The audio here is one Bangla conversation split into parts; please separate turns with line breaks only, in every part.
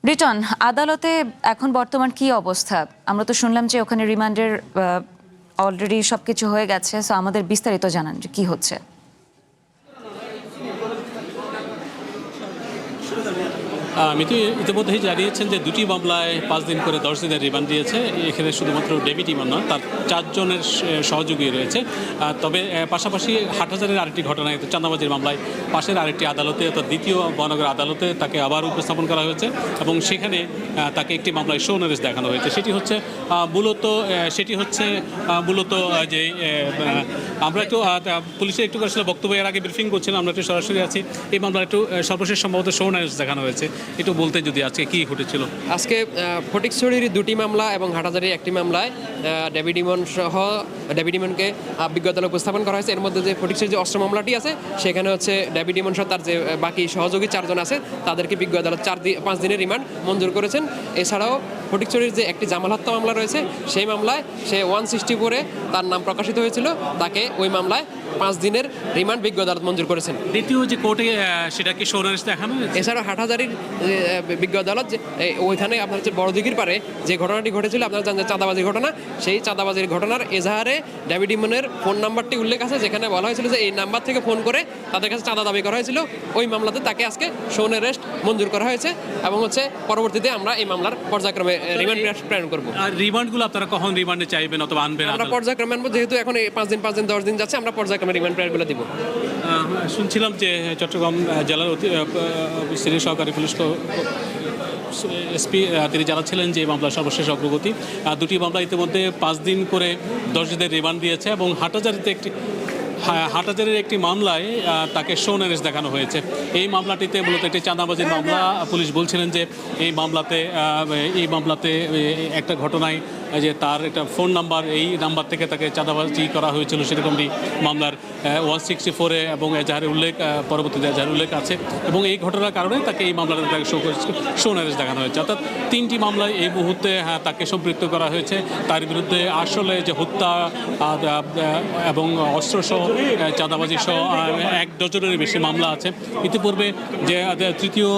রিটন, আদালতে এখন বর্তমান কি অবস্থা? আমরা তো শুনলাম যে ওখানে রিমান্ডের অলরেডি সবকিছু হয়ে গেছে, সো আমাদের বিস্তারিত জানান যে কি হচ্ছে।
আমি তো ইতিমধ্যেই জানিয়েছেন যে দুটি মামলায় 5 দিন করে 10 দিনের রিমান্ড দিয়েছে। এখানে শুধুমাত্র ডেভিড ইমান নয়, তার 4 জনের সহযোগী রয়েছে। তবে পাশাপাশি হাটহাজারের আরেকটি ঘটনায় চাঁদাবাজির মামলায় পাশের আরেকটি আদালতে, অর্থাৎ দ্বিতীয় মহানগর আদালতে তাকে আবার উপস্থাপন করা হয়েছে এবং সেখানে তাকে একটি মামলায় শো নোটিশ দেখানো হয়েছে। সেটি হচ্ছে মূলত যে আমরা একটু পুলিশের একটু আসলে বক্তব্য এর আগে ব্রিফিং করছিলাম, আমরা একটু সরাসরি আছি। এই মামলায় একটু সর্বশেষ সম্ভবত শো নোটিশ দেখানো হয়েছে, একটু বলতে যদি আজকে কি ঘটেছিল।
আজকে ফটিকছড়ির দুটি মামলা এবং হাটহাজারির একটি মামলায় ডেভিড ইমনকে বিজ্ঞ আদালতে উপস্থাপন করা হয়েছে। এর মধ্যে যে ফটিকছড়ির যে অস্ত্র মামলাটি আছে সেখানে হচ্ছে ডেভিড ইমন সহ তার যে বাকি সহযোগী 4 জন আছে তাদেরকে বিজ্ঞ আদালত 5 দিনের রিমান্ড মঞ্জুর করেছেন। এছাড়াও ফটিকছড়ির যে একটি জামাল হত্যা মামলা রয়েছে সেই মামলায় সে 164 তার নাম প্রকাশিত হয়েছিল, তাকে ওই মামলায় 5 দিনের রিমান্ড বিজ্ঞ আদালত মঞ্জুর করেছেন।
দ্বিতীয় যে কোর্টে সেটা কি শো নোটিশ দেখানো হয়েছে?
এছাড়াও হাটহাজারির বিজ্ঞ আদালত যে ওইখানে আপনার হচ্ছে বড় দিঘির পারে যে ঘটনাটি ঘটেছিল, আপনারা জানেন চাঁদাবাজির ঘটনা, সেই চাঁদাবাজির ঘটনার এজাহারে ডেভিড ইমনের ফোন নাম্বারটি উল্লেখ আছে, যেখানে বলা হয়েছিল যে এই নাম্বার থেকে ফোন করে তাদের কাছে চাঁদা দাবি করা হয়েছিল। ওই মামলাতে তাকে আজকে শো অ্যারেস্ট মঞ্জুর করা হয়েছে এবং হচ্ছে পরবর্তীতে আমরা এই মামলার পর্যায়ক্রমে রিমান্ড প্রেরণ করব।
আর রিমান্ডগুলো আপনারা কখন রিমান্ডে চাইবেন অথবা আনবেন?
আমরা পর্যায়ক্রমে আনবো, যেহেতু এখন 5 দিন 10 দিন যাচ্ছে, আমরা পর্যায়ক্রমে রিমান্ড প্রেরণগুলো দিব।
শুনছিলাম যে চট্টগ্রাম জেলার সিনিয়র সহকারী পুলিশ এসপি তিনি জানাচ্ছিলেন যে এই মামলার সর্বশেষ অগ্রগতি। দুটি মামলা ইতিমধ্যে 5 দিন করে 10 দিনের রিমান্ড দিয়েছে এবং হাটহাজারের একটি মামলায় তাকে শো নোটিশ দেখানো হয়েছে। এই মামলাটিতে মূলত একটি চাঁদাবাজির মামলা। পুলিশ বলছিলেন যে এই মামলাতে একটা ঘটনায় যে তার একটা ফোন নাম্বার, এই নাম্বার থেকে তাকে চাঁদাবাজি করা হয়েছিল, সেরকমই মামলার 164 এবং এজাহারের উল্লেখ, পরবর্তীতে এজাহারের উল্লেখ আছে এবং এই ঘটনার কারণে তাকে এই মামলাতে তাকে শো নোটিশ দেখানো হয়েছে। অর্থাৎ 3টি মামলায় এই মুহূর্তে তাকে সম্পৃক্ত করা হয়েছে। তার বিরুদ্ধে আসলে যে হত্যা এবং অস্ত্রসহ চাঁদাবাজি সহ 1 ডজনেরও বেশি মামলা আছে। ইতিপূর্বে যে তৃতীয়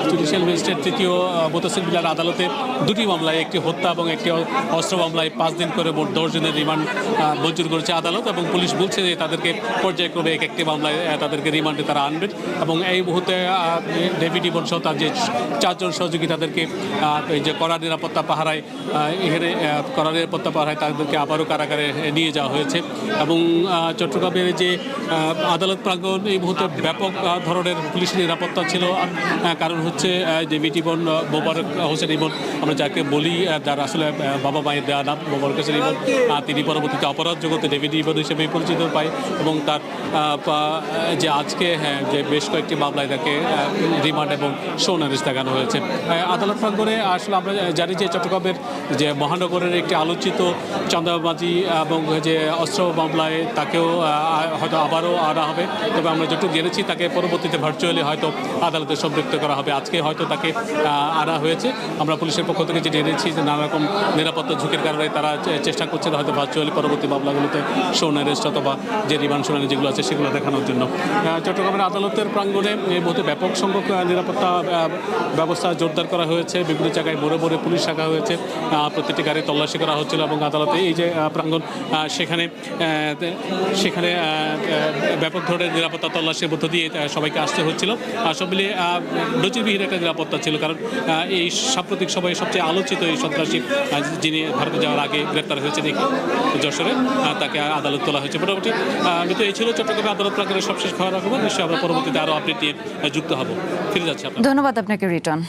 জুডিশিয়াল ম্যাজিস্ট্রেট তৃতীয় মোতাসির বিল্লাহর আদালতে দুটি মামলায়, একটি হত্যা এবং একটি অস্ত্র মামলায় 5 দিন করে মোট 10 দিনের রিমান্ড মঞ্জুর করেছে আদালত এবং পুলিশ বলছে যে তাদেরকে পর্যায়ক্রমে একটি মামলায় তাদেরকে রিমান্ডে তারা আনবেন এবং এই মুহূর্তে ডেভিড ইমন সহ তার যে 4 জন সহযোগী তাদেরকে যে কড়া নিরাপত্তা পাহারায় তাদেরকে আবারও কারাগারে নিয়ে যাওয়া হয়েছে এবং চট্টগ্রামের যে আদালত প্রাঙ্গণ এই মুহূর্তে ব্যাপক ধরনের পুলিশ নিরাপত্তা ছিল। কারণ হচ্ছে ডেভিড ইমন, মোবারক হোসেন ইমন, আমরা যাকে বলি, যার আসলে বাবা মায়ের দেওয়া নাম মোবারক হোসেন ইমন, তিনি পরবর্তীতে অপরাধ জগতে ডেভিড ইমন হিসেবে পরিচিত পায় এবং তার যে আজকে যে বেশ কয়েকটি মামলায় তাকে রিমান্ড এবং শো নোটিশ দেখানো হয়েছে আদালত প্রাঙ্গণে। আসলে আমরা জানি যে চট্টগ্রামের যে মহানগরের একটি আলোচিত চাঁদাবাজি এবং যে অস্ত্র মামলায় তাকেও হয়তো আবারও আনা হবে, তবে আমরা যেটুকু জেনেছি তাকে পরবর্তীতে ভার্চুয়ালি হয়তো আদালতে সম্পৃক্ত করা হবে। আজকে হয়তো তাকে আনা হয়েছে। আমরা পুলিশের পক্ষ থেকে যে জেনেছি যে নানা রকম নিরাপত্তা ঝুঁকির কারণে তারা চেষ্টা করছেন হয়তো ভার্চুয়ালি পরবর্তী মামলাগুলোতে শো অ্যারেস্ট অথবা যে রিমান্ড শুনানি যেগুলো আছে সেগুলো দেখানোর জন্য। চট্টগ্রামের আদালতের প্রাঙ্গণে এই মুহূর্তে ব্যাপক সংখ্যক নিরাপত্তা ব্যবস্থা জোরদার করা হয়েছে। বিভিন্ন জায়গায় মোড়ে পুলিশ রাখা হয়েছে, প্রত্যেকটি গাড়ি তল্লাশি করা হচ্ছিল এবং আদালতে এই যে প্রাঙ্গণ সেখানে ব্যাপক ধরনের নিরাপত্তা তল্লাশির মধ্য দিয়ে সবাইকে আসতে হচ্ছিল। সব মিলিয়ে নজিরবিহীন একটা নিরাপত্তা ছিল, কারণ এই সাম্প্রতিক সময়ে সবচেয়ে আলোচিত এই সন্ত্রাসী যিনি ভারতে যাওয়ার আগে গ্রেপ্তার হয়েছেন যশোরে, তাকে আদালত তোলা হয়েছে। মোটামুটি কিন্তু এই ছিল চট্টগ্রামে আদালত প্রাঙ্গণের সবশেষ খবর রাখবো। নিশ্চয়ই আমরা পরবর্তীতে আরও আপডেট নিয়ে যুক্ত হব। ফিরে যাচ্ছি।
ধন্যবাদ আপনাকে রিটন।